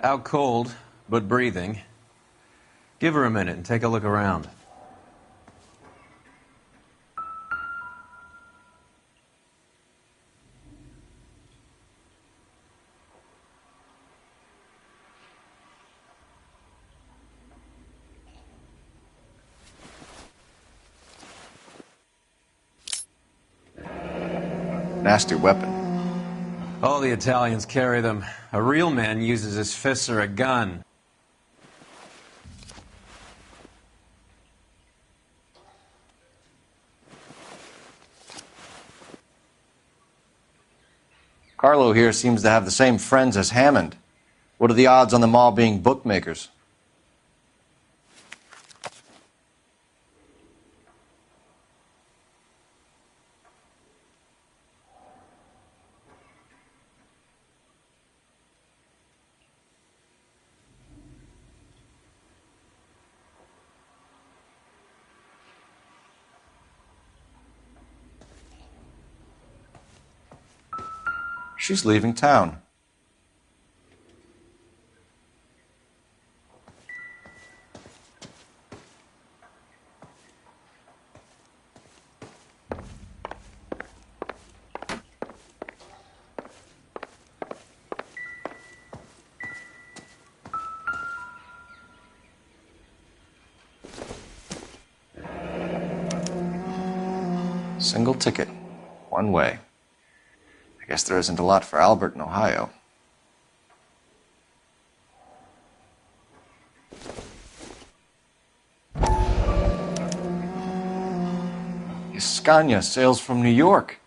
Out cold, but breathing. Give her a minute and take a look around. Nasty weapon. All the Italians carry them. A real man uses his fists or a gun. Carlo here seems to have the same friends as Hammond. What are the odds on them all being bookmakers? She's leaving town. Single ticket, one way. I guess there isn't a lot for Albert in Ohio. Scania sails from New York.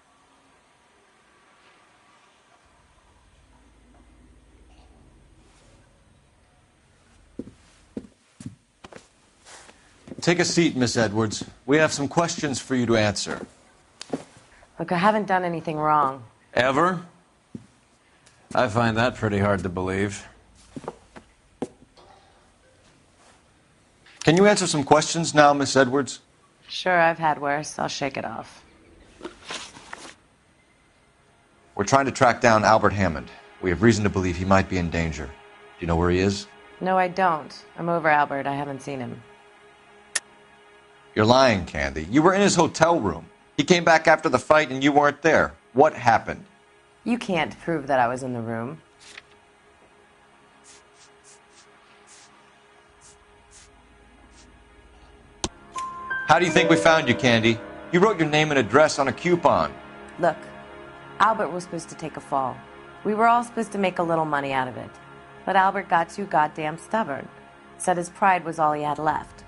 Take a seat, Miss Edwards. We have some questions for you to answer. Look, I haven't done anything wrong. Ever? I find that pretty hard to believe. Can you answer some questions now, Miss Edwards? Sure, I've had worse. I'll shake it off. We're trying to track down Albert Hammond. We have reason to believe he might be in danger. Do you know where he is? No, I don't. I'm over Albert. I haven't seen him. You're lying, Candy. You were in his hotel room. He came back after the fight and you weren't there. What happened? You can't prove that I was in the room. How do you think we found you, Candy? You wrote your name and address on a coupon. Look, Albert was supposed to take a fall. We were all supposed to make a little money out of it. But Albert got too goddamn stubborn. Said his pride was all he had left.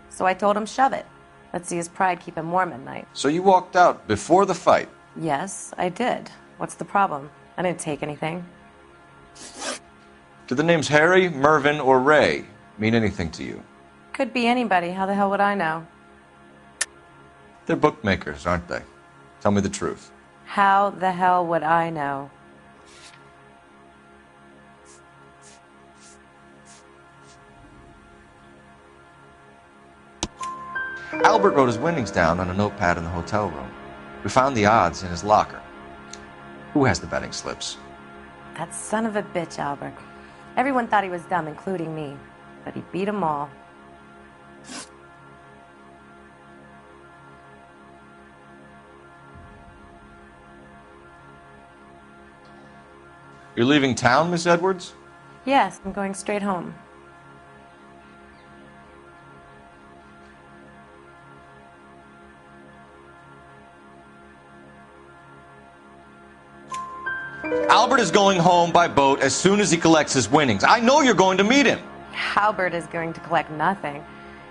So I told him, shove it. Let's see his pride keep him warm at night. So you walked out before the fight? Yes, I did. What's the problem? I didn't take anything. Do the names Harry, Mervyn, or Ray mean anything to you? Could be anybody. How the hell would I know? They're bookmakers, aren't they? Tell me the truth. How the hell would I know? Albert wrote his winnings down on a notepad in the hotel room. We found the odds in his locker. Who has the betting slips? That son of a bitch, Albert. Everyone thought he was dumb, including me. But he beat them all. You're leaving town, Miss Edwards? Yes, I'm going straight home. Albert is going home by boat as soon as he collects his winnings. I know you're going to meet him. Albert is going to collect nothing.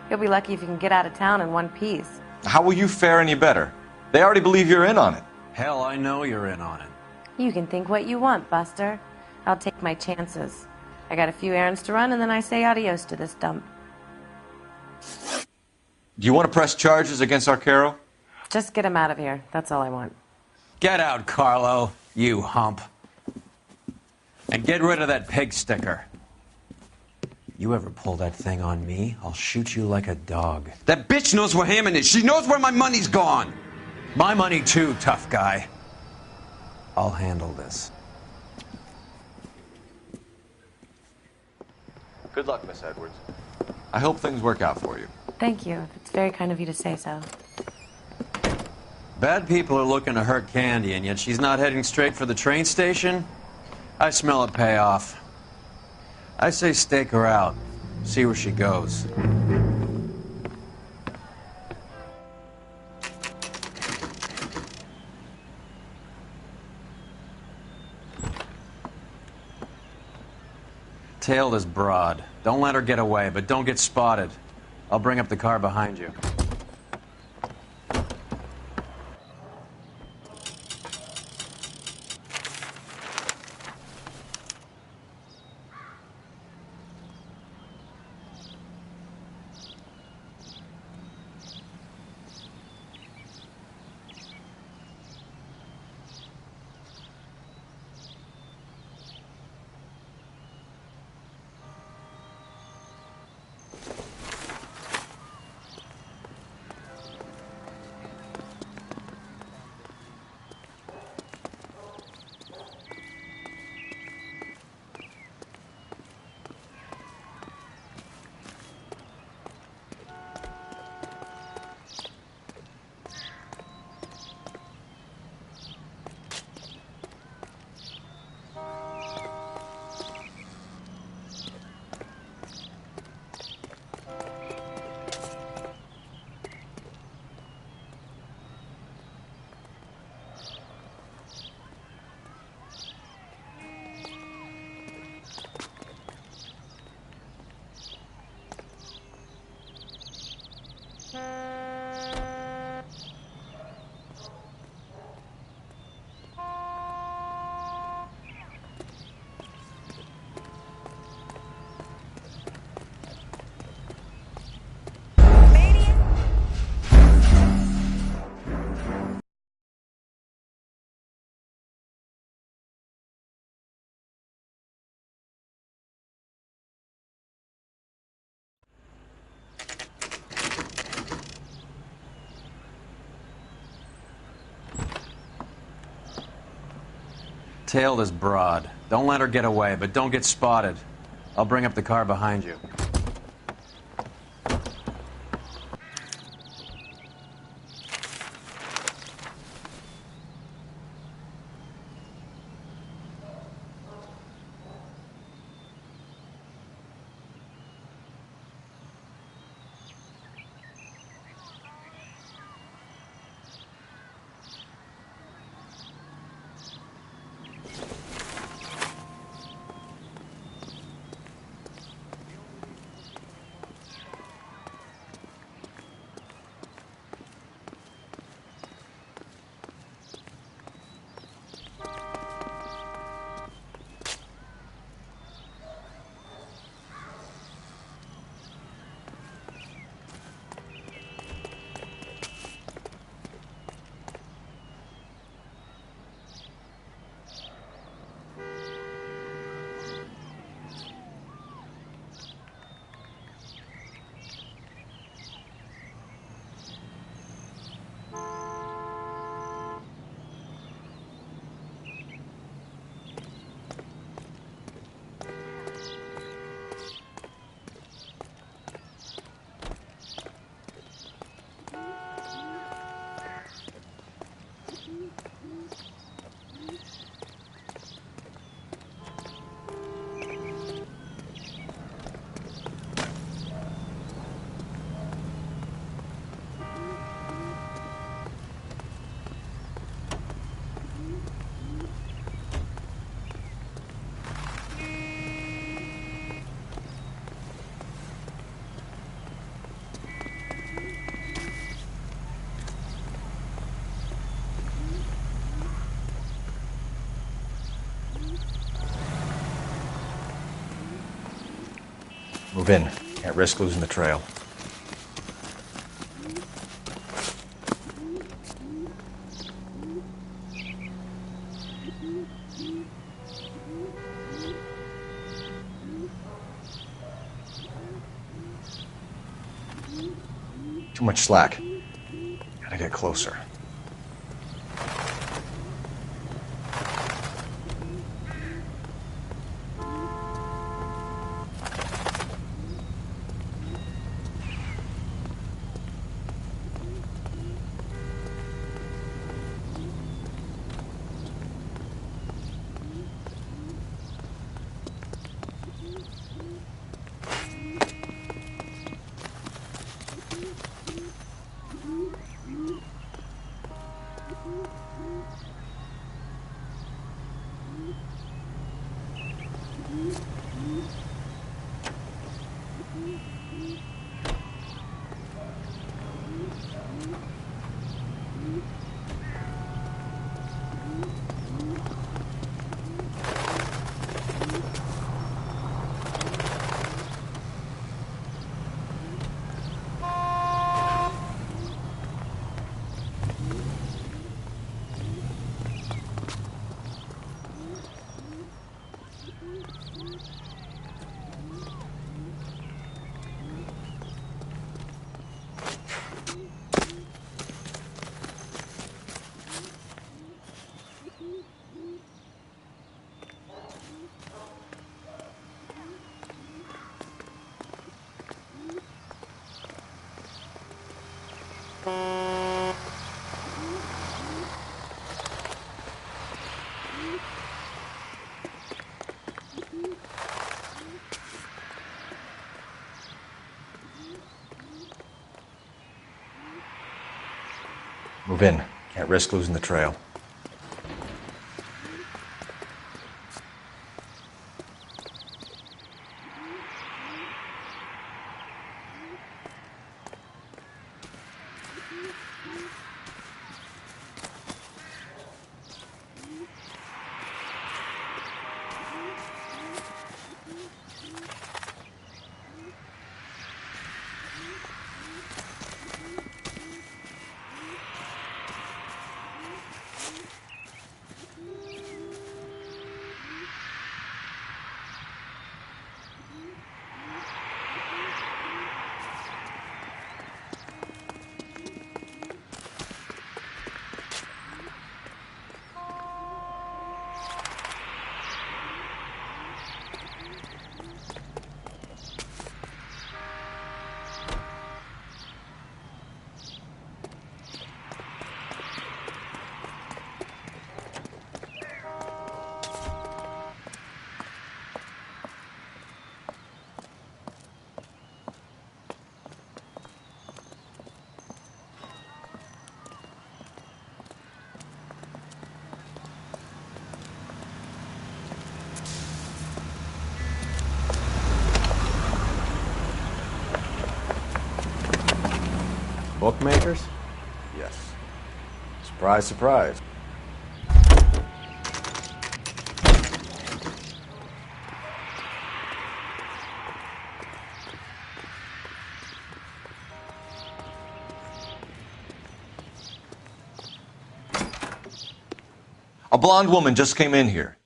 He'll be lucky if he can get out of town in one piece. How will you fare any better? They already believe you're in on it. Hell, I know you're in on it. You can think what you want, Buster. I'll take my chances. I got a few errands to run, and then I say adios to this dump. Do you want to press charges against Arcaro? Just get him out of here. That's all I want. Get out, Carlo, you hump. And get rid of that pig sticker. You ever pull that thing on me, I'll shoot you like a dog. That bitch knows where Hammond is. She knows where my money's gone. My money too, tough guy. I'll handle this. Good luck, Miss Edwards. I hope things work out for you. Thank you. It's very kind of you to say so. Bad people are looking to hurt Candy, and yet she's not heading straight for the train station? I smell a payoff. I say stake her out. See where she goes. Tail this broad. Don't let her get away, but don't get spotted. I'll bring up the car behind you. Tail this broad. Don't let her get away, but don't get spotted. I'll bring up the car behind you. Move in. Can't risk losing the trail. Too much slack. Gotta get closer. Move in. Can't risk losing the trail. Bookmakers? Yes. Surprise, surprise. A blonde woman just came in here.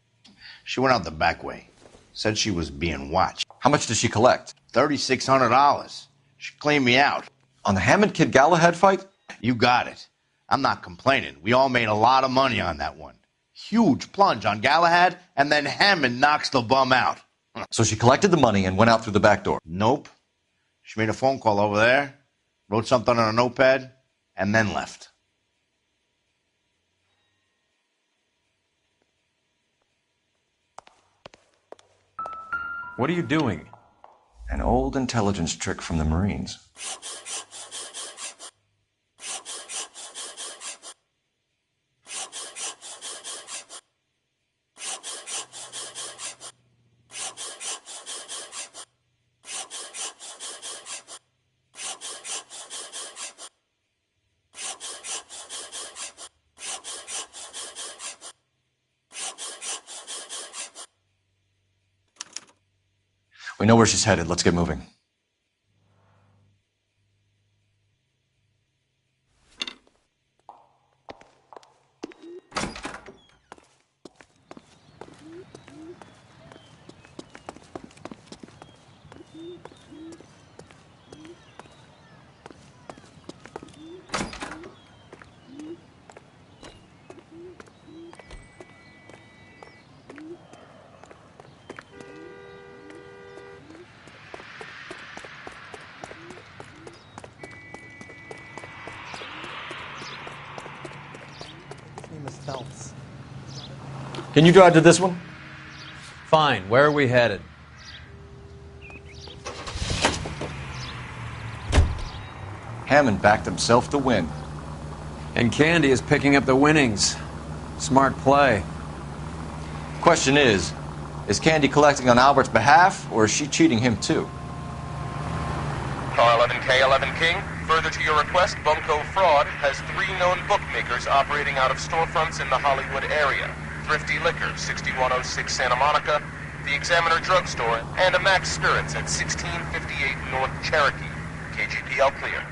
She went out the back way. Said she was being watched. How much did she collect? $3,600. She cleaned me out. On the Hammond Kid Galahad fight? You got it. I'm not complaining. We all made a lot of money on that one. Huge plunge on Galahad, and then Hammond knocks the bum out. So she collected the money and went out through the back door. Nope. She made a phone call over there, wrote something on a notepad, and then left. What are you doing? An old intelligence trick from the Marines. We know where she's headed. Let's get moving. Can you drive to this one? Fine. Where are we headed? Hammond backed himself to win. And Candy is picking up the winnings. Smart play. Question is Candy collecting on Albert's behalf, or is she cheating him too? Car 11K, 11 King. Further to your request, Bunko Fraud has 3 known bookmakers operating out of storefronts in the Hollywood area. Thrifty Liquor, 6106 Santa Monica, the Examiner Drugstore, and a Max Spirits at 1658 North Cherokee. KGPL clear.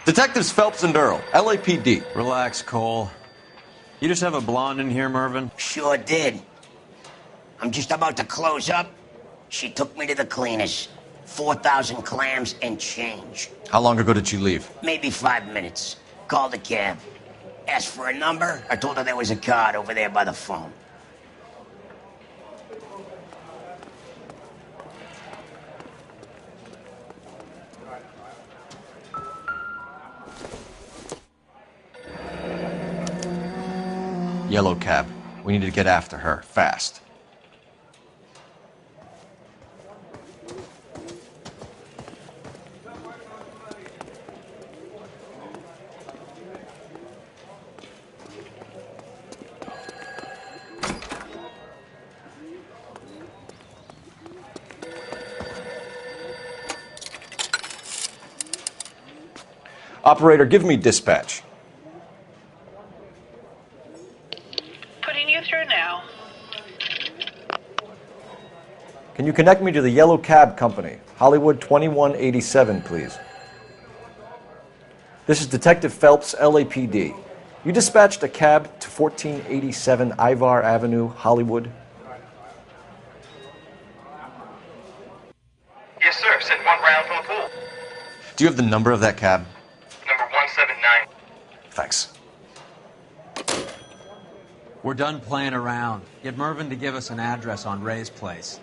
Detectives Phelps and Earl, LAPD. Relax, Cole. You just have a blonde in here, Mervyn? Sure did. I'm just about to close up. She took me to the cleaners. 4,000 clams and change. How long ago did she leave? Maybe 5 minutes. Called a cab. Asked for a number. I told her there was a card over there by the phone. Yellow cab. We need to get after her, fast. Operator, give me dispatch. Putting you through now. Can you connect me to the Yellow Cab Company, Hollywood 2187, please? This is Detective Phelps, LAPD. You dispatched a cab to 1487 Ivar Avenue, Hollywood? Yes, sir. Sent one round from the pool. Do you have the number of that cab? Number 179. Thanks. We're done playing around. Get Mervyn to give us an address on Ray's place.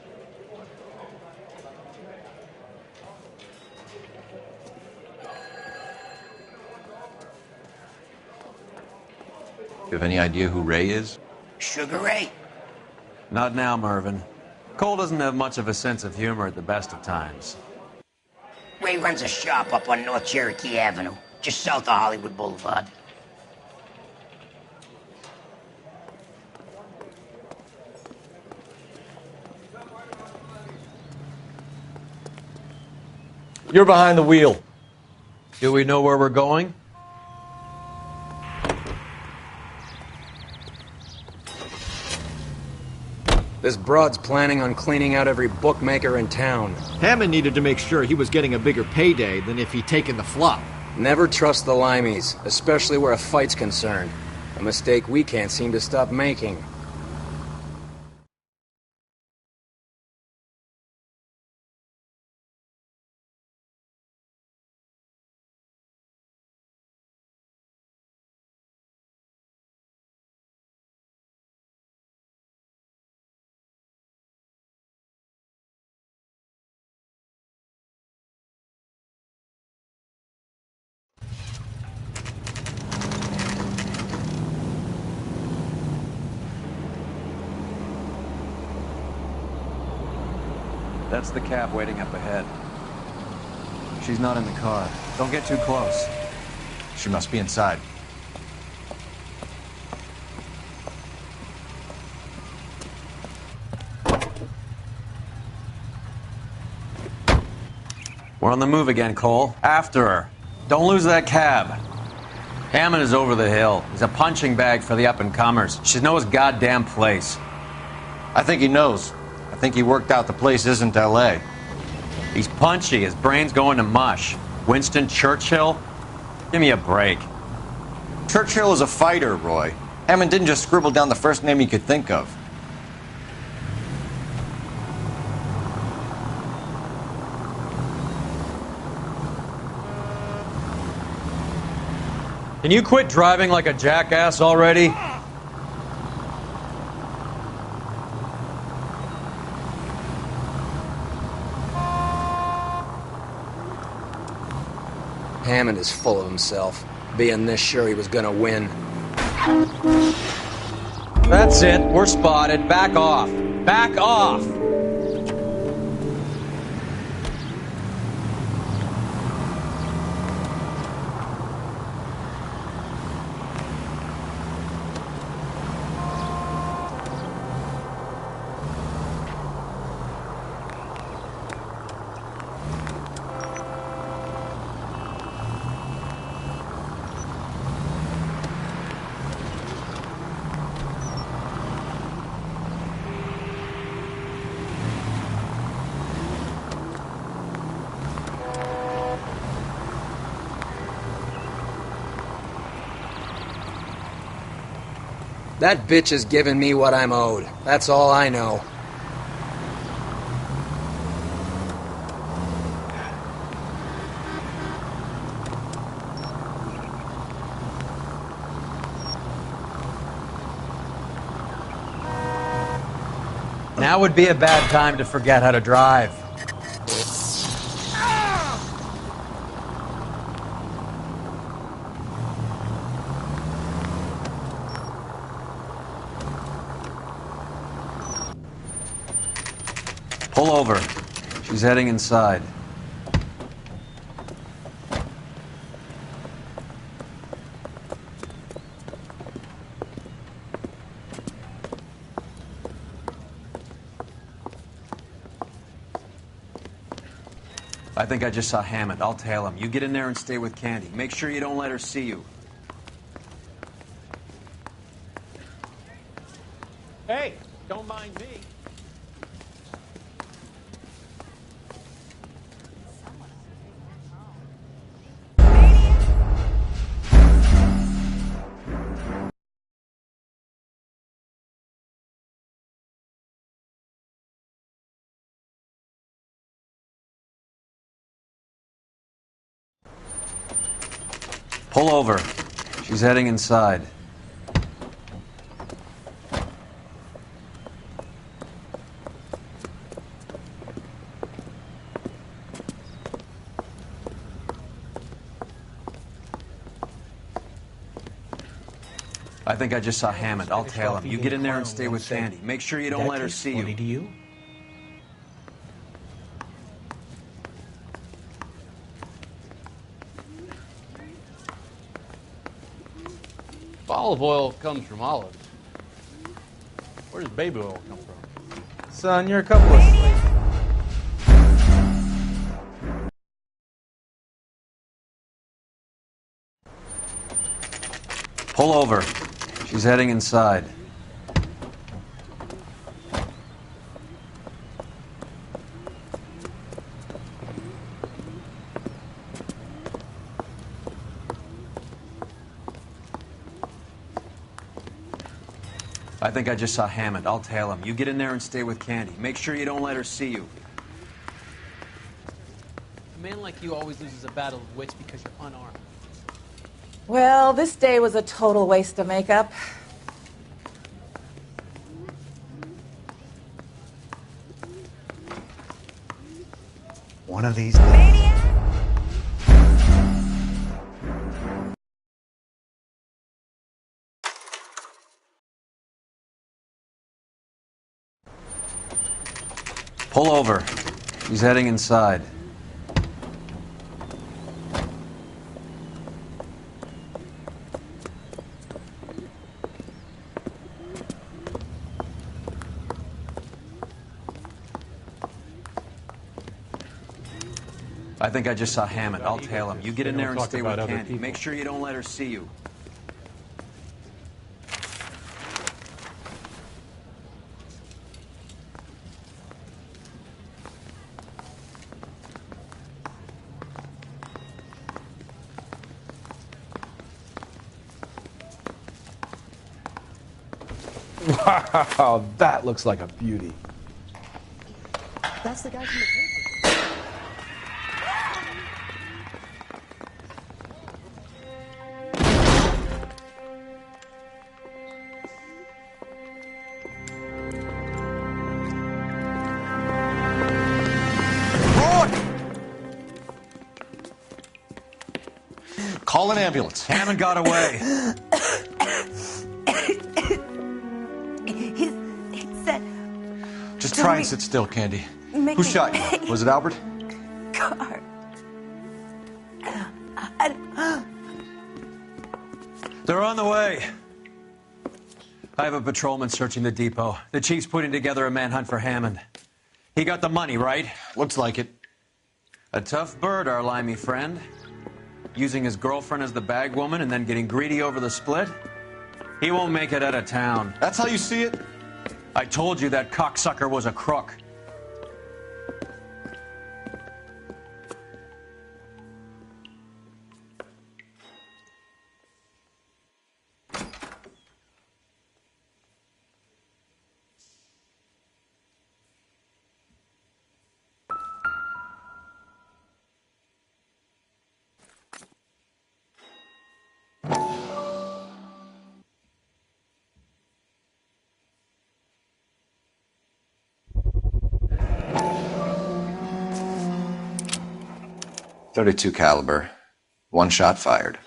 You have any idea who Ray is? Sugar Ray? Not now, Mervyn. Cole doesn't have much of a sense of humor at the best of times. Ray runs a shop up on North Cherokee Avenue, just south of Hollywood Boulevard. You're behind the wheel. Do we know where we're going? This broad's planning on cleaning out every bookmaker in town. Hammond needed to make sure he was getting a bigger payday than if he'd taken the flop. Never trust the limeys, especially where a fight's concerned. A mistake we can't seem to stop making. That's the cab waiting up ahead. She's not in the car. Don't get too close. She must be inside. We're on the move again, Cole. After her. Don't lose that cab. Hammond is over the hill. He's a punching bag for the up-and-comers. She knows his goddamn place. I think he knows. I think he worked out the place isn't L.A. He's punchy. His brain's going to mush. Winston Churchill? Give me a break. Churchill is a fighter, Roy. Hammond didn't just scribble down the first name he could think of. Can you quit driving like a jackass already? Hammond is full of himself, being this sure he was gonna win. That's it. We're spotted. Back off. Back off! That bitch has given me what I'm owed. That's all I know. Now would be a bad time to forget how to drive. Pull over. She's heading inside. I think I just saw Hammond. I'll tail him. You get in there and stay with Candy. Make sure you don't let her see you. Hey, don't mind me. Pull over. She's heading inside. I think I just saw Hammond. I'll tail him. You get in there and stay with Candy. Make sure you don't let her see you. To you? Olive oil comes from olives. Where does baby oil come from? Son, you're a couple of slaves. Pull over. She's heading inside. I think I just saw Hammond. I'll tail him. You get in there and stay with Candy. Make sure you don't let her see you. A man like you always loses a battle of wits because you're unarmed. Well, this day was a total waste of makeup. One of these days. Pull over. She's heading inside. I think I just saw Hammond. I'll tail him. You get in there and stay with Candy. Make sure you don't let her see you. Wow, that looks like a beauty. That's the guy from the paper. Call an ambulance. Hammond got away. He said... Just try and sit still, Candy. Who shot you? Was it Albert? Car. They're on the way. I have a patrolman searching the depot. The chief's putting together a manhunt for Hammond. He got the money, right? Looks like it. A tough bird, our limey friend. Using his girlfriend as the bag woman and then getting greedy over the split. He won't make it out of town. That's how you see it? I told you that cocksucker was a crook. .32 caliber. One shot fired.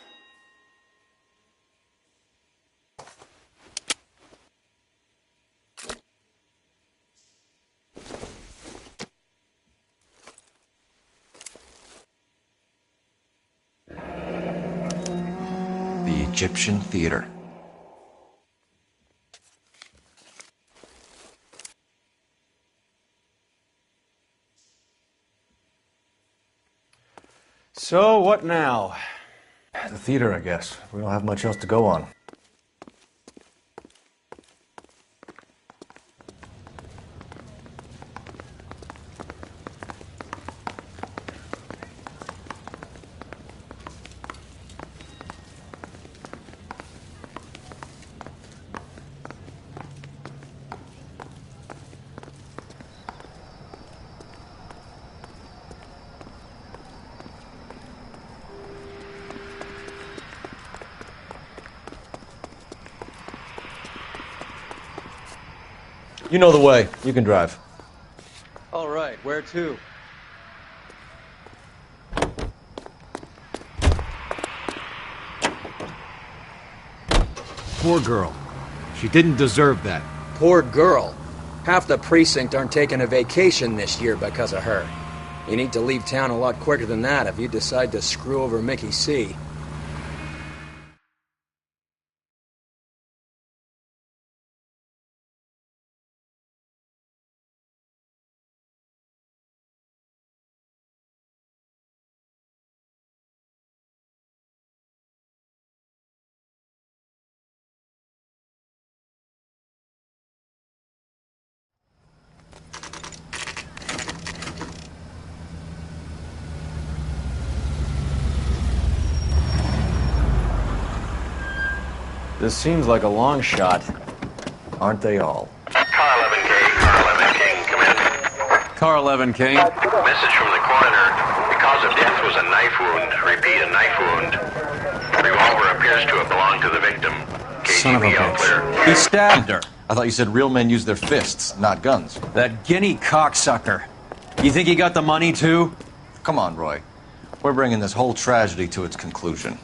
The Egyptian Theater. So, what now? The theater, I guess. We don't have much else to go on. You know the way. You can drive. All right, where to? Poor girl. She didn't deserve that. Poor girl. Half the precinct aren't taking a vacation this year because of her. You need to leave town a lot quicker than that if you decide to screw over Mickey C. This seems like a long shot. Aren't they all? Car 11K, Car 11 King, come in. Car 11 King. Message from the coroner. The cause of death was a knife wound. Repeat, a knife wound. Revolver appears to have belonged to the victim. Son of a KGB all clear. bitch. He stabbed her. I thought you said real men use their fists, not guns. That guinea cocksucker. You think he got the money, too? Come on, Roy. We're bringing this whole tragedy to its conclusion.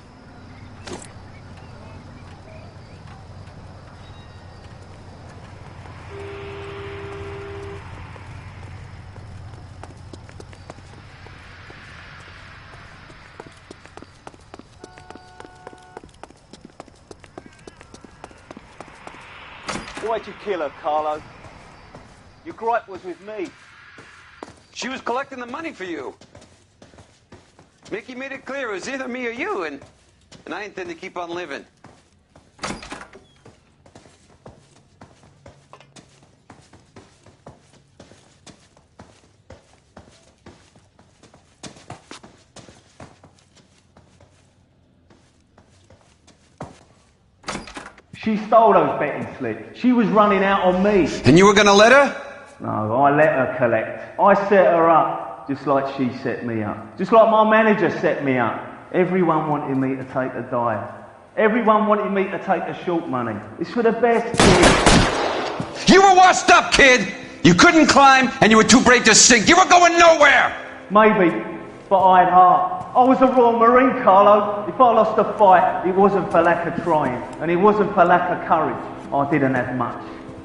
Why'd you kill her, Carlo? Your gripe was with me. She was collecting the money for you. Mickey made it clear it was either me or you, and I intend to keep on living. She stole those betting slips. She was running out on me. And you were gonna let her? No, I let her collect. I set her up, just like she set me up. Just like my manager set me up. Everyone wanted me to take a dive. Everyone wanted me to take the short money. It's for the best, kid. You were washed up, kid! You couldn't climb, and you were too brave to sink. You were going nowhere! Maybe, but I had heart. I was a Royal Marine, Carlo. If I lost a fight, it wasn't for lack of trying, and it wasn't for lack of courage. I didn't have much,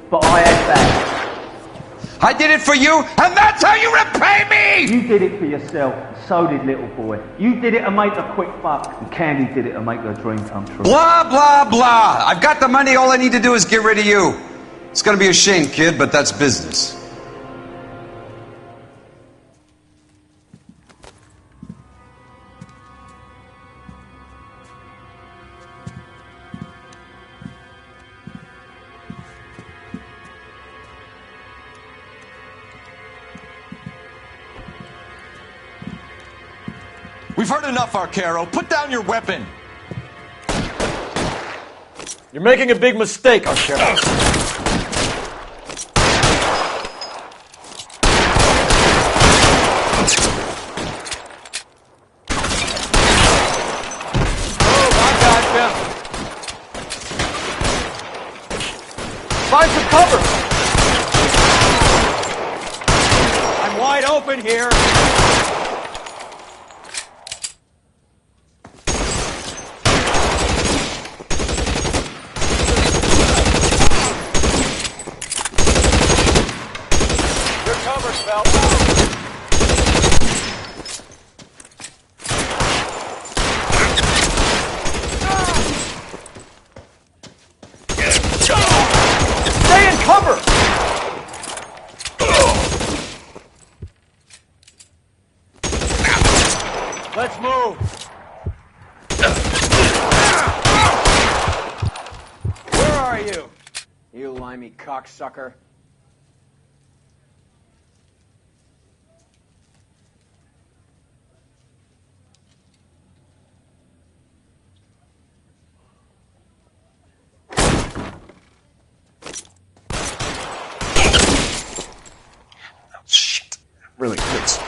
but I had that. I did it for you, and that's how you repay me! You did it for yourself, so did little boy. You did it to make a quick buck, and Candy did it to make her dream come true. Blah, blah, blah. I've got the money, all I need to do is get rid of you. It's gonna be a shame, kid, but that's business. We've heard enough, Arcaro. Put down your weapon. You're making a big mistake, Arcaro. Find some cover! I'm wide open here. slimy cocksucker. Shit. Really hurts.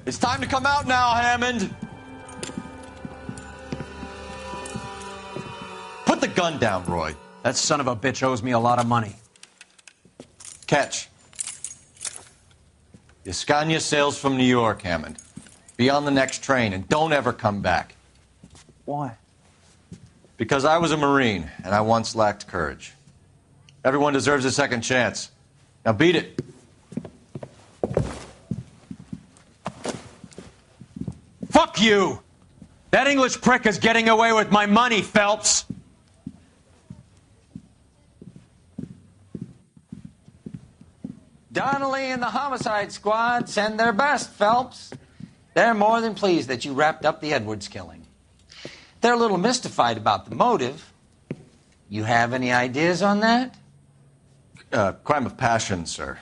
It's time to come out now, Hammond. Put the gun down, Roy. That son of a bitch owes me a lot of money. Catch. Escania sails from New York, Hammond. Be on the next train and don't ever come back. Why? Because I was a Marine and I once lacked courage. Everyone deserves a second chance. Now beat it. Fuck you! That English prick is getting away with my money, Phelps! Donnelly and the homicide squad send their best, Phelps. They're more than pleased that you wrapped up the Edwards killing. They're a little mystified about the motive. You have any ideas on that? Crime of passion, sir.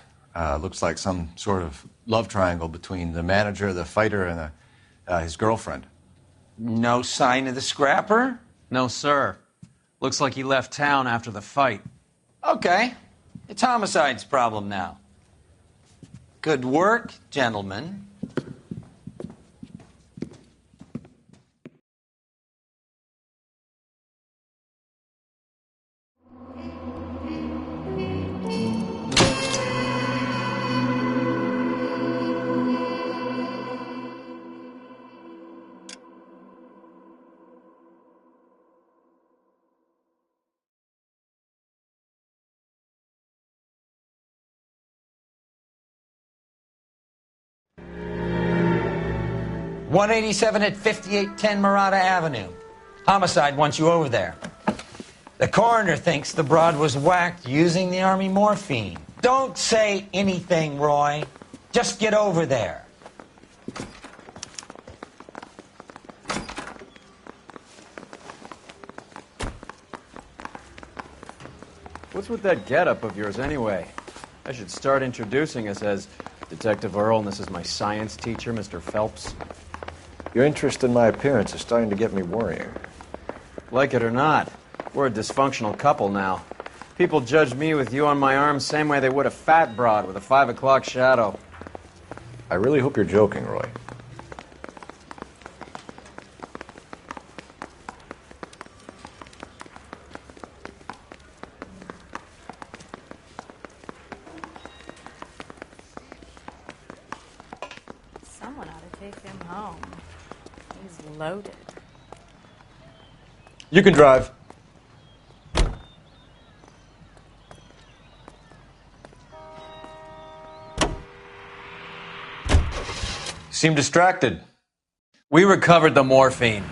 Looks like some sort of love triangle between the manager, the fighter, and his girlfriend. No sign of the scrapper? No, sir. Looks like he left town after the fight. Okay. It's homicide's problem now. Good work, gentlemen. .187 at 5810 Murata Avenue. Homicide wants you over there. The coroner thinks the broad was whacked using the Army morphine. Don't say anything, Roy. Just get over there. What's with that getup of yours anyway? I should start introducing us as Detective Earl, and this is my science teacher, Mr. Phelps. Your interest in my appearance is starting to get me worrying. Like it or not, we're a dysfunctional couple now. People judge me with you on my arm same way they would a fat broad with a 5 o'clock shadow. I really hope you're joking, Roy. Someone ought to take him home. He's loaded. You can drive. Seem distracted. We recovered the morphine.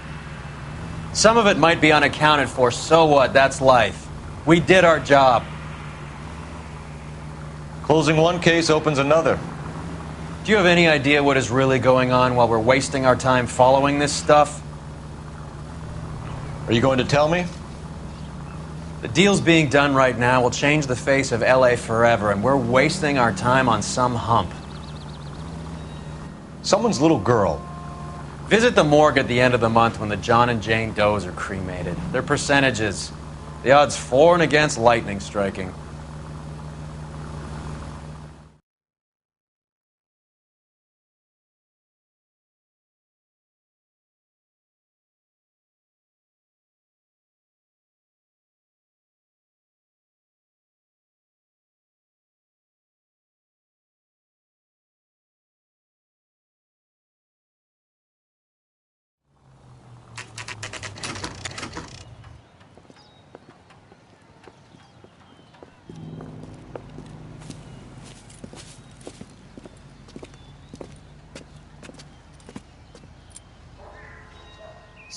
Some of it might be unaccounted for, so what? That's life. We did our job. Closing one case opens another. Do you have any idea what is really going on while we're wasting our time following this stuff? Are you going to tell me? The deals being done right now will change the face of L.A. forever, and we're wasting our time on some hump. Someone's little girl. Visit the morgue at the end of the month when the John and Jane Does are cremated. Their percentages. The odds for and against lightning striking.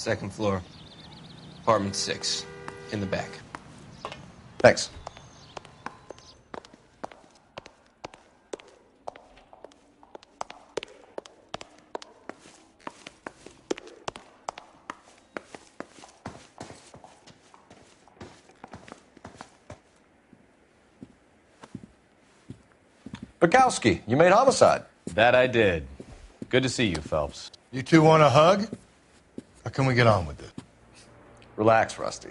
Second floor. Apartment 6. In the back. Thanks. Bukowski, you made homicide. That I did. Good to see you, Phelps. You two want a hug? Or can we get on with it? Relax, Rusty.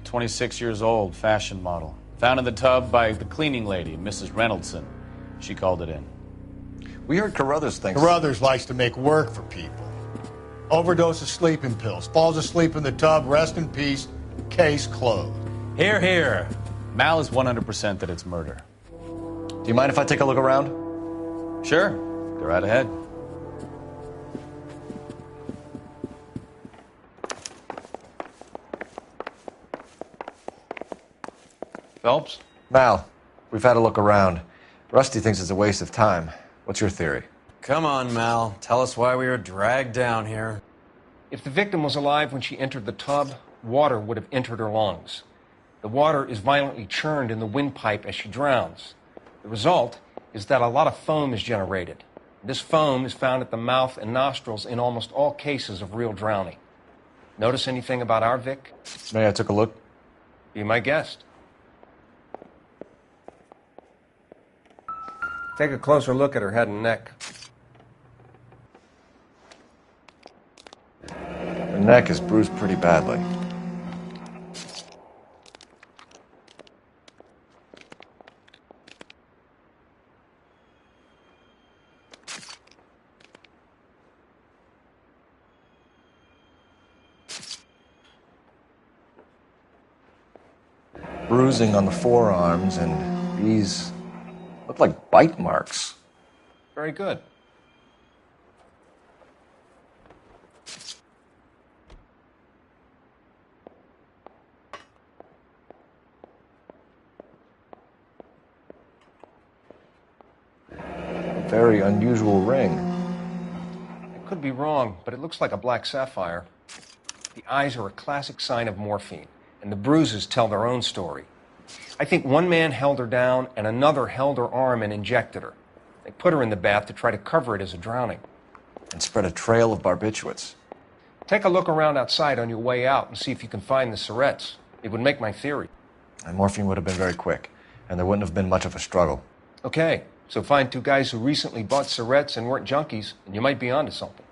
26 years old, fashion model. Found in the tub by the cleaning lady, Mrs. Reynoldson. She called it in. We heard Carruthers thinks... Carruthers likes to make work for people. Overdose of sleeping pills. Falls asleep in the tub. Rest in peace. Case closed. Here, here. Mal is 100% that it's murder. Do you mind if I take a look around? Sure. Go right ahead. Phelps? Mal, we've had a look around. Rusty thinks it's a waste of time. What's your theory? Come on, Mal. Tell us why we were dragged down here. If the victim was alive when she entered the tub, water would have entered her lungs. The water is violently churned in the windpipe as she drowns. The result is that a lot of foam is generated. This foam is found at the mouth and nostrils in almost all cases of real drowning. Notice anything about our Vic? May I took a look? Be my guest. Take a closer look at her head and neck. Her neck is bruised pretty badly. Bruising on the forearms, and these look like bite marks. Very good. A very unusual ring. I could be wrong, but it looks like a black sapphire. The eyes are a classic sign of morphine, and the bruises tell their own story. I think one man held her down and another held her arm and injected her. They put her in the bath to try to cover it as a drowning. And spread a trail of barbiturates. Take a look around outside on your way out and see if you can find the syrettes. It would make my theory. And morphine would have been very quick, and there wouldn't have been much of a struggle. Okay, so find two guys who recently bought syrettes and weren't junkies, and you might be onto something.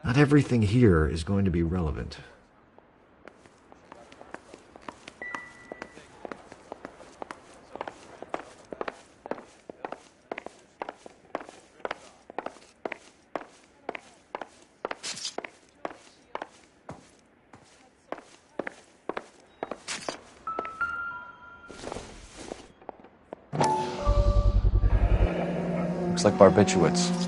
Not everything here is going to be relevant. Looks like barbiturates.